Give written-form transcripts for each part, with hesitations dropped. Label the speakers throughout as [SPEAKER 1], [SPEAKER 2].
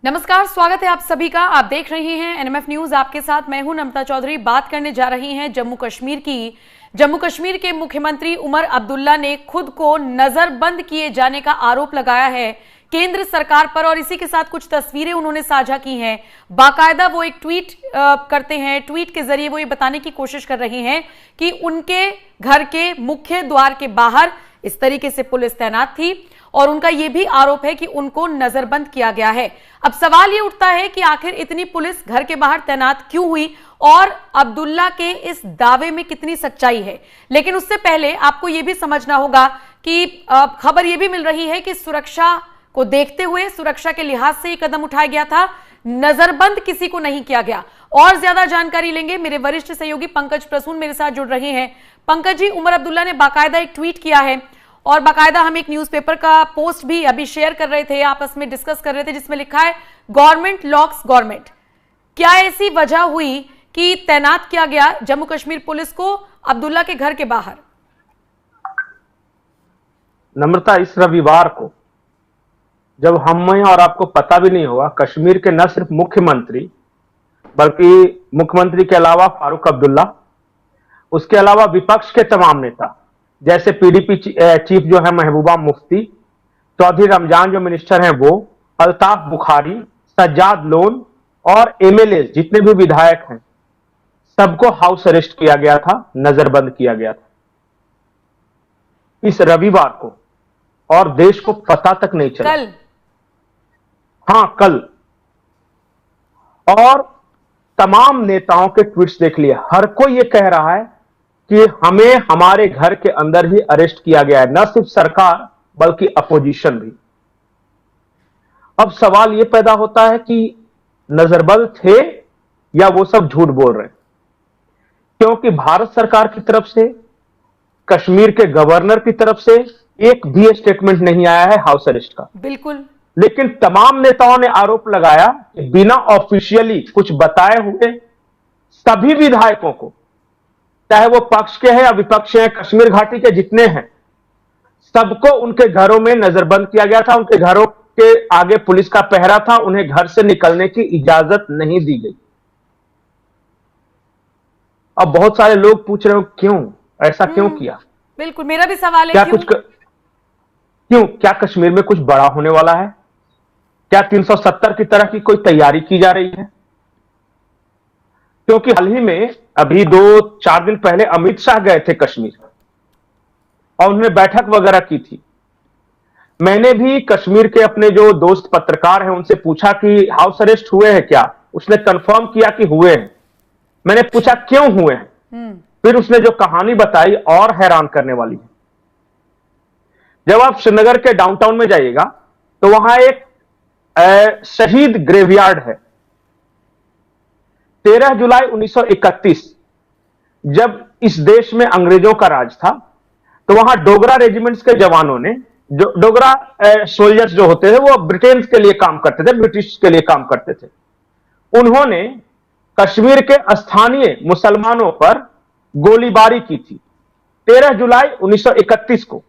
[SPEAKER 1] नमस्कार, स्वागत है आप सभी का। आप देख रहे हैं एनएमएफ न्यूज। आपके साथ मैं हूं नमता चौधरी। बात करने जा रही हैं जम्मू कश्मीर की। जम्मू कश्मीर के मुख्यमंत्री उमर अब्दुल्ला ने खुद को नजरबंद किए जाने का आरोप लगाया है केंद्र सरकार पर, और इसी के साथ कुछ तस्वीरें उन्होंने साझा की हैं। बाकायदा वो एक ट्वीट करते हैं। ट्वीट के जरिए वो ये बताने की कोशिश कर रहे हैं कि उनके घर के मुख्य द्वार के बाहर इस तरीके से पुलिस तैनात थी, और उनका यह भी आरोप है कि उनको नजरबंद किया गया है। अब सवाल यह उठता है कि आखिर इतनी पुलिस घर के बाहर तैनात क्यों हुई और अब्दुल्ला के इस दावे में कितनी सच्चाई है। लेकिन उससे पहले आपको यह भी समझना होगा कि खबर यह भी मिल रही है कि सुरक्षा को देखते हुए, सुरक्षा के लिहाज से यह कदम उठाया गया था, नजरबंद किसी को नहीं किया गया। और ज्यादा जानकारी लेंगे, मेरे वरिष्ठ सहयोगी पंकज प्रसून मेरे साथ जुड़ रहे हैं। पंकज जी, उमर अब्दुल्ला ने बाकायदा एक ट्वीट किया है, और बाकायदा हम एक न्यूज़पेपर का पोस्ट भी अभी शेयर कर रहे थे, आपस में डिस्कस कर रहे थे, जिसमें लिखा है गवर्नमेंट लॉक्स गवर्नमेंट। क्या ऐसी वजह हुई कि तैनात किया गया जम्मू कश्मीर पुलिस को अब्दुल्ला के घर के बाहर?
[SPEAKER 2] नम्रता, इस रविवार को जब हमें और आपको पता भी नहीं होगा, कश्मीर के न सिर्फ मुख्यमंत्री बल्कि मुख्यमंत्री के अलावा फारूक अब्दुल्ला, उसके अलावा विपक्ष के तमाम नेता जैसे पीडीपी चीफ जो है महबूबा मुफ्ती, चौधरी रमजान जो मिनिस्टर हैं वो, अल्ताफ बुखारी, सज्जाद लोन और एमएलए जितने भी विधायक हैं, सबको हाउस अरेस्ट किया गया था, नजरबंद किया गया था इस रविवार को, और देश को पता तक नहीं चला।
[SPEAKER 1] कल?
[SPEAKER 2] हाँ, कल। और तमाम नेताओं के ट्वीट्स देख लिए, हर कोई ये कह रहा है कि हमें हमारे घर के अंदर ही अरेस्ट किया गया है, न सिर्फ सरकार बल्कि अपोजिशन भी। अब सवाल यह पैदा होता है कि नजरबंद थे या वो सब झूठ बोल रहे हैं, क्योंकि भारत सरकार की तरफ से, कश्मीर के गवर्नर की तरफ से एक भी स्टेटमेंट नहीं आया है हाउस अरेस्ट का।
[SPEAKER 1] बिल्कुल।
[SPEAKER 2] लेकिन तमाम नेताओं ने आरोप लगाया कि बिना ऑफिशियली कुछ बताए हुए सभी विधायकों को, चाहे वो पक्ष के हैं या विपक्ष हैं, कश्मीर घाटी के जितने हैं, सबको उनके घरों में नजरबंद किया गया था। उनके घरों के आगे पुलिस का पहरा था, उन्हें घर से निकलने की इजाजत नहीं दी गई। अब बहुत सारे लोग पूछ रहे हो क्यों ऐसा क्यों किया।
[SPEAKER 1] बिल्कुल, मेरा भी सवाल है,
[SPEAKER 2] क्या
[SPEAKER 1] क्यों?
[SPEAKER 2] क्यों? क्या कश्मीर में कुछ बड़ा होने वाला है? क्या 370 की तरह की कोई तैयारी की जा रही है? क्योंकि हाल ही में अभी 2-4 दिन पहले अमित शाह गए थे कश्मीर, और उन्होंने बैठक वगैरह की थी। मैंने भी कश्मीर के अपने जो दोस्त पत्रकार हैं उनसे पूछा कि हाउस अरेस्ट हुए हैं क्या। उसने कंफर्म किया कि हुए हैं। मैंने पूछा क्यों हुए हैं, फिर उसने जो कहानी बताई और हैरान करने वाली है। जब आप श्रीनगर के डाउनटाउन में जाइएगा तो वहां एक शहीद ग्रेवयार्ड है। 13 जुलाई 1931 जब इस देश में अंग्रेजों का राज था, तो वहां डोगरा रेजिमेंट्स के जवानों ने, जो डोगरा सोल्जर्स जो होते थे वो ब्रिटेन के लिए काम करते थे, ब्रिटिश के लिए काम करते थे, उन्होंने कश्मीर के स्थानीय मुसलमानों पर गोलीबारी की थी 13 जुलाई 1931 को।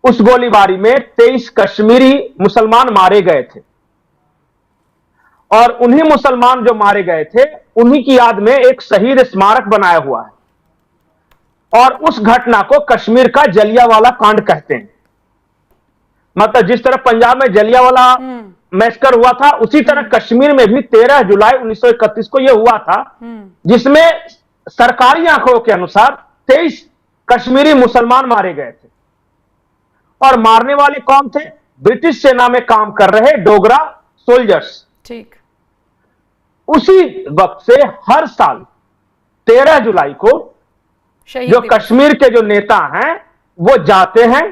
[SPEAKER 2] उस गोलीबारी में 23 कश्मीरी मुसलमान मारे गए थे, और उन्हीं मुसलमान जो मारे गए थे उन्हीं की याद में एक शहीद स्मारक बनाया हुआ है, और उस घटना को कश्मीर का जलियांवाला कांड कहते हैं। मतलब जिस तरह पंजाब में जलियांवाला मैसकर हुआ था, उसी तरह कश्मीर में भी 13 जुलाई 1931 को यह हुआ था, जिसमें सरकारी आंकड़ों के अनुसार 23 कश्मीरी मुसलमान मारे गए थे। और मारने वाले कौन थे? ब्रिटिश सेना में काम कर रहे डोगरा सोल्जर्स।
[SPEAKER 1] ठीक।
[SPEAKER 2] उसी वक्त से हर साल 13 जुलाई को जो कश्मीर के जो नेता हैं वो जाते हैं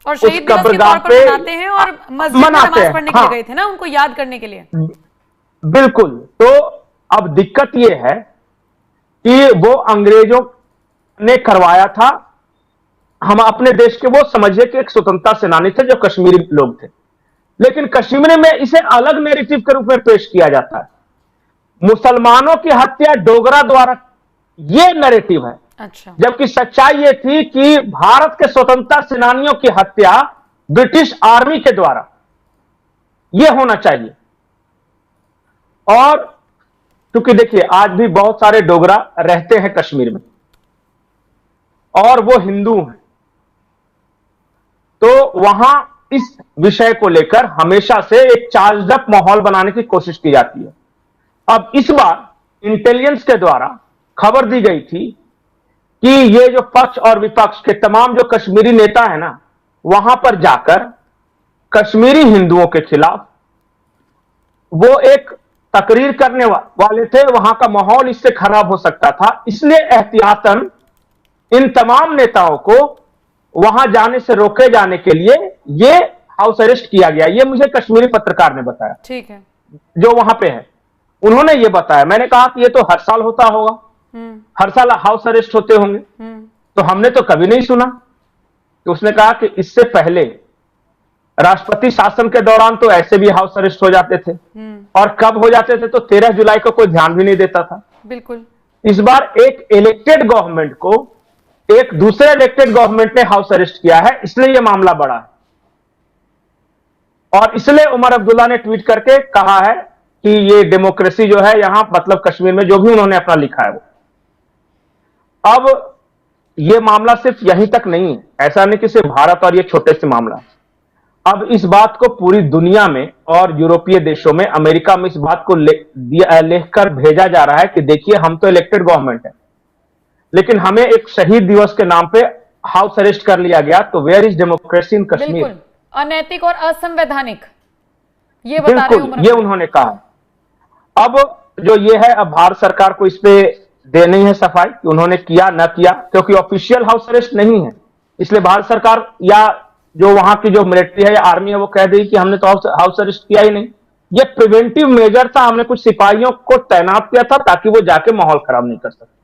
[SPEAKER 1] और शहीद दिवस के तौर पर मनाते हैं, और मस्जिद में नमाज पढ़ने के लिए गए थे ना, उनको याद करने के लिए।
[SPEAKER 2] बिल्कुल। तो अब दिक्कत यह है कि वो अंग्रेजों ने करवाया था। हम अपने देश के, वो समझिए कि एक स्वतंत्रता सेनानी थे जो कश्मीरी लोग थे, लेकिन कश्मीर में इसे अलग नैरेटिव के रूप में पेश किया जाता है। मुसलमानों की हत्या डोगरा द्वारा, यह नैरेटिव है।
[SPEAKER 1] अच्छा।
[SPEAKER 2] जबकि सच्चाई यह थी कि भारत के स्वतंत्रता सेनानियों की हत्या ब्रिटिश आर्मी के द्वारा यह होना चाहिए। और क्योंकि देखिए आज भी बहुत सारे डोगरा रहते हैं कश्मीर में और वो हिंदू हैं, तो वहां इस विषय को लेकर हमेशा से एक चार्ज्ड अप माहौल बनाने की कोशिश की जाती है। अब इस बार इंटेलिजेंस के द्वारा खबर दी गई थी कि ये जो पक्ष और विपक्ष के तमाम जो कश्मीरी नेता है ना, वहां पर जाकर कश्मीरी हिंदुओं के खिलाफ वो एक तकरीर करने वाले थे, वहां का माहौल इससे खराब हो सकता था, इसलिए एहतियातन इन तमाम नेताओं को वहां जाने से रोके जाने के लिए ये हाउस अरेस्ट किया गया। ये मुझे कश्मीरी पत्रकार ने बताया,
[SPEAKER 1] ठीक है, जो
[SPEAKER 2] वहां पे है, उन्होंने ये बताया। मैंने कहा कि ये तो हर साल होता होगा, हर साल हाउस अरेस्ट होते होंगे, तो हमने तो कभी नहीं सुना। तो उसने कहा कि इससे पहले राष्ट्रपति शासन के दौरान तो ऐसे भी हाउस अरेस्ट हो जाते थे, और कब हो जाते थे तो 13 जुलाई को कोई ध्यान भी नहीं देता था।
[SPEAKER 1] बिल्कुल।
[SPEAKER 2] इस बार एक इलेक्टेड गवर्नमेंट को एक दूसरे इलेक्टेड गवर्नमेंट ने हाउस अरेस्ट किया है, इसलिए यह मामला बढ़ा है। और इसलिए उमर अब्दुल्ला ने ट्वीट करके कहा है कि ये डेमोक्रेसी जो है यहां, मतलब कश्मीर में, जो भी उन्होंने अपना लिखा है वो। अब ये मामला सिर्फ यहीं तक नहीं है, ऐसा नहीं कि सिर्फ भारत और ये छोटे से मामला है। अब इस बात को पूरी दुनिया में और यूरोपीय देशों में, अमेरिका में इस बात को लिखकर भेजा जा रहा है कि देखिए हम तो इलेक्टेड गवर्नमेंट है, लेकिन हमें एक शहीद दिवस के नाम पे हाउस अरेस्ट कर लिया गया, तो where is democracy in Kashmir?
[SPEAKER 1] बिल्कुल अनैतिक और असंवैधानिक, ये बता रहे हैं,
[SPEAKER 2] ये उन्होंने कहा। अब जो ये है, अब भारत सरकार को इस पे देनी है सफाई कि उन्होंने किया न किया, क्योंकि ऑफिशियल हाउस अरेस्ट नहीं है, इसलिए भारत सरकार या जो वहां की जो मिलिट्री है या आर्मी है वो कह देगी कि हमने तो हाउस अरेस्ट किया ही नहीं। ये प्रिवेंटिव मेजर था, हमने कुछ सिपाहियों को तैनात किया था ताकि वो जाके माहौल खराब नहीं कर सके।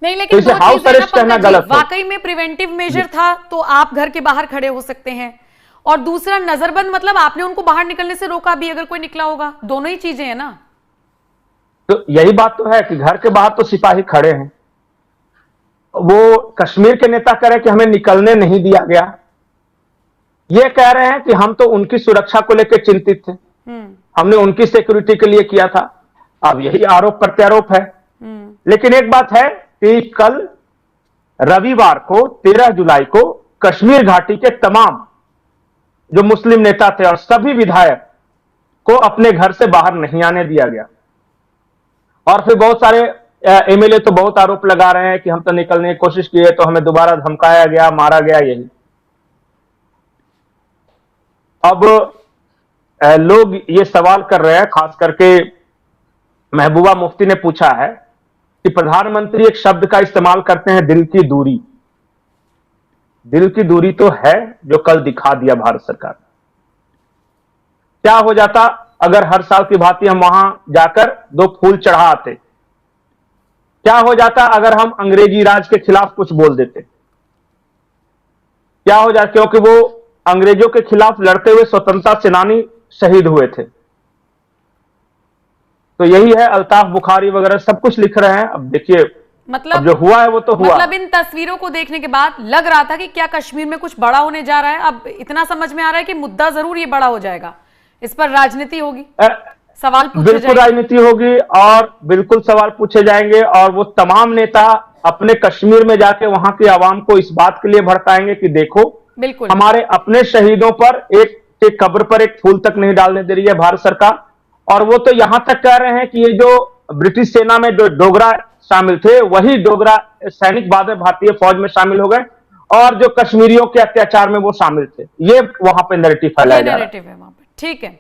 [SPEAKER 1] नहीं, लेकिन
[SPEAKER 2] तो हाउस अरेस्ट करना गलत है।
[SPEAKER 1] वाकई में प्रिवेंटिव मेजर था तो आप घर के बाहर खड़े हो सकते हैं, और दूसरा नजरबंद, मतलब आपने उनको बाहर निकलने से रोका भी, अगर कोई निकला होगा, दोनों ही चीजें हैं ना।
[SPEAKER 2] तो यही बात तो है कि घर के बाहर तो सिपाही खड़े हैं, वो कश्मीर के नेता कह रहे हैं कि हमें निकलने नहीं दिया गया, ये कह रहे हैं कि हम तो उनकी सुरक्षा को लेकर चिंतित थे, हमने उनकी सिक्योरिटी के लिए किया था। अब यही आरोप प्रत्यारोप है। लेकिन एक बात है कि कल रविवार को 13 जुलाई को कश्मीर घाटी के तमाम जो मुस्लिम नेता थे और सभी विधायक को अपने घर से बाहर नहीं आने दिया गया। और फिर बहुत सारे एमएलए तो बहुत आरोप लगा रहे हैं कि हम तो निकलने की कोशिश किए तो हमें दोबारा धमकाया गया, मारा गया। यही अब लोग ये सवाल कर रहे हैं, खास करके महबूबा मुफ्ती ने पूछा है कि प्रधानमंत्री एक शब्द का इस्तेमाल करते हैं, दिल की दूरी। दिल की दूरी तो है जो कल दिखा दिया भारत सरकार। क्या हो जाता अगर हर साल की भांति हम वहां जाकर 2 फूल चढ़ा आते? क्या हो जाता अगर हम अंग्रेजी राज के खिलाफ कुछ बोल देते? क्या हो जाता, क्योंकि वो अंग्रेजों के खिलाफ लड़ते हुए स्वतंत्रता सेनानी शहीद हुए थे। तो यही है, अल्ताफ बुखारी वगैरह सब कुछ लिख रहे हैं। अब देखिए, मतलब जो हुआ है वो तो हुआ।
[SPEAKER 1] मतलब इन तस्वीरों को देखने के बाद लग रहा था कि क्या कश्मीर में कुछ बड़ा होने जा रहा है। अब इतना समझ में आ रहा है कि मुद्दा जरूर ये बड़ा हो जाएगा, इस पर राजनीति होगी, सवाल पूछे जाएंगे।
[SPEAKER 2] बिल्कुल राजनीति होगी और बिल्कुल सवाल पूछे जाएंगे, और वो तमाम नेता अपने कश्मीर में जाके वहां की आवाम को इस बात के लिए भड़काएंगे कि देखो,
[SPEAKER 1] बिल्कुल
[SPEAKER 2] हमारे अपने शहीदों पर एक कब्र पर एक फूल तक नहीं डालने दे रही है भारत सरकार। और वो तो यहां तक कह रहे हैं कि ये जो ब्रिटिश सेना में जो डोगरा शामिल थे, वही डोगरा सैनिक बाद में भारतीय फौज में शामिल हो गए, और जो कश्मीरियों के अत्याचार में वो शामिल थे। ये वहां पे नैरेटिव फैलाया जा रहा है
[SPEAKER 1] वहां पे। ठीक है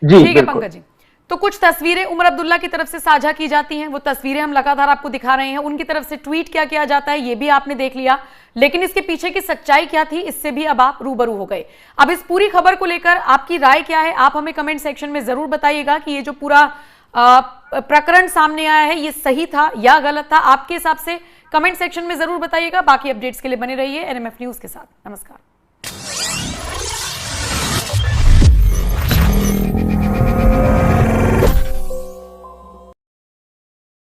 [SPEAKER 2] जी,
[SPEAKER 1] ठीक है पंकज जी। तो कुछ तस्वीरें उमर अब्दुल्ला की तरफ से साझा की जाती हैं, वो तस्वीरें हम लगातार आपको दिखा रहे हैं। उनकी तरफ से ट्वीट क्या किया जाता है ये भी आपने देख लिया, लेकिन इसके पीछे की सच्चाई क्या थी इससे भी अब आप रूबरू हो गए। अब इस पूरी खबर को लेकर आपकी राय क्या है, आप हमें कमेंट सेक्शन में जरूर बताइएगा कि ये जो पूरा प्रकरण सामने आया है ये सही था या गलत था। आपके हिसाब से कमेंट सेक्शन में जरूर बताइएगा। बाकी अपडेट्स के लिए बने रहिए एनएमएफ न्यूज के साथ। नमस्कार।